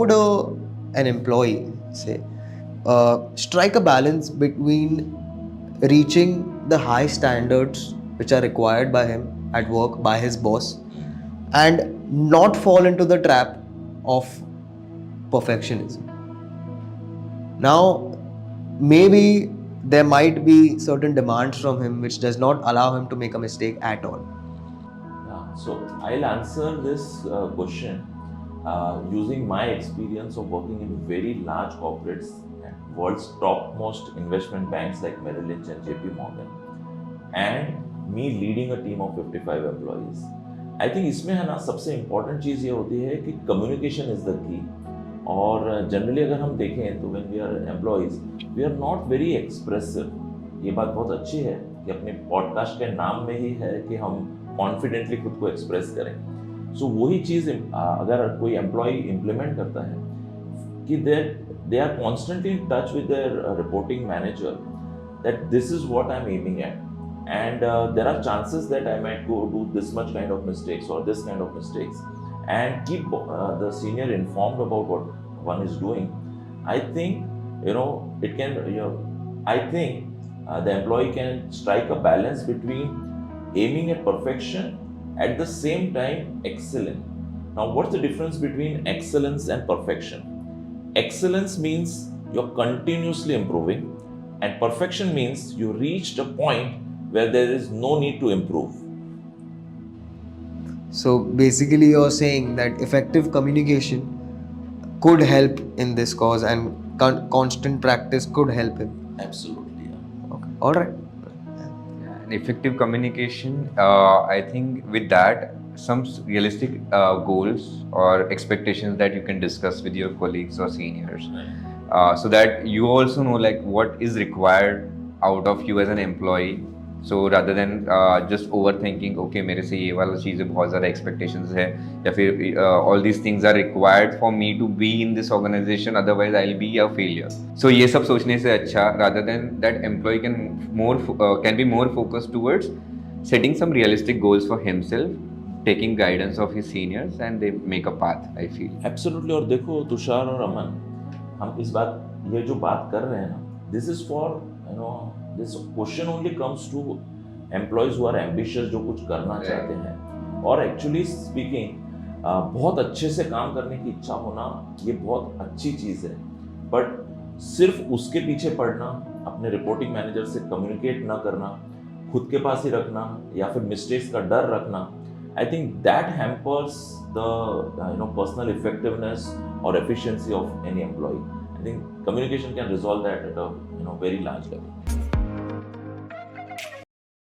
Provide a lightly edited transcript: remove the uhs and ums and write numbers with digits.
would an employee say strike a balance between reaching the high standards which are required by him at work by his boss and not fall into the trap of perfectionism? Now, maybe there might be certain demands from him which does not allow him to make a mistake at all. Yeah, so I'll answer this question using my experience of working in very large corporates and world's topmost investment banks like Merrill Lynch and JP Morgan, and me leading a team of 55 employees. I think इसमें है ना सबसे important चीज़ ये होती है कि communication is the key. और generally अगर हम देखें तो when we are employees we are not very expressive. ये बात बहुत अच्छी है कि अपने पॉडकास्ट के नाम में ही है कि हम कॉन्फिडेंटली खुद को एक्सप्रेस करें. सो वही चीज़ अगर कोई एम्प्लॉय इम्प्लीमेंट करता है कि they are constantly in touch with their reporting manager that this is what I'm aiming at, and there are chances that I might go do this much kind of mistakes or this kind of mistakes, and keep the senior informed about what one is doing. I think it can I think the employee can strike a balance between aiming at perfection at the same time excellent. Now what's the difference between excellence and perfection? Excellence means you're continuously improving, and perfection means you reached a point where there is no need to improve. So basically, you're saying that effective communication could help in this cause, and constant practice could help him. Absolutely, yeah. Okay. All right. Yeah, and effective communication, I think with that, some realistic goals or expectations that you can discuss with your colleagues or seniors. So that you also know like what is required out of you as an employee. So rather than just overthinking, okay मेरे से ये वाला चीज़ें बहुत ज़्यादा expectations है या फिर all these things are required for me to be in this organization, otherwise I'll be a failure. So ये सब सोचने से अच्छा, rather than that employee can be more focused towards setting some realistic goals for himself, taking guidance of his seniors, and they make a path, I feel. Absolutely. और देखो तुषार और अमन, हम इस बात ये जो बात कर रहे हैं ना, this is for this question only comes to employees who are ambitious, जो कुछ करना चाहते हैं. और एक्चुअली स्पीकिंग बहुत अच्छे से काम करने की इच्छा होना ये बहुत अच्छी चीज़ है, बट सिर्फ उसके पीछे पड़ना, अपने रिपोर्टिंग मैनेजर से कम्युनिकेट ना करना, खुद के पास ही रखना या फिर मिस्टेक्स का डर रखना, I think that hampers the personal effectiveness or efficiency of any employee. I think communication can resolve that at a very large level.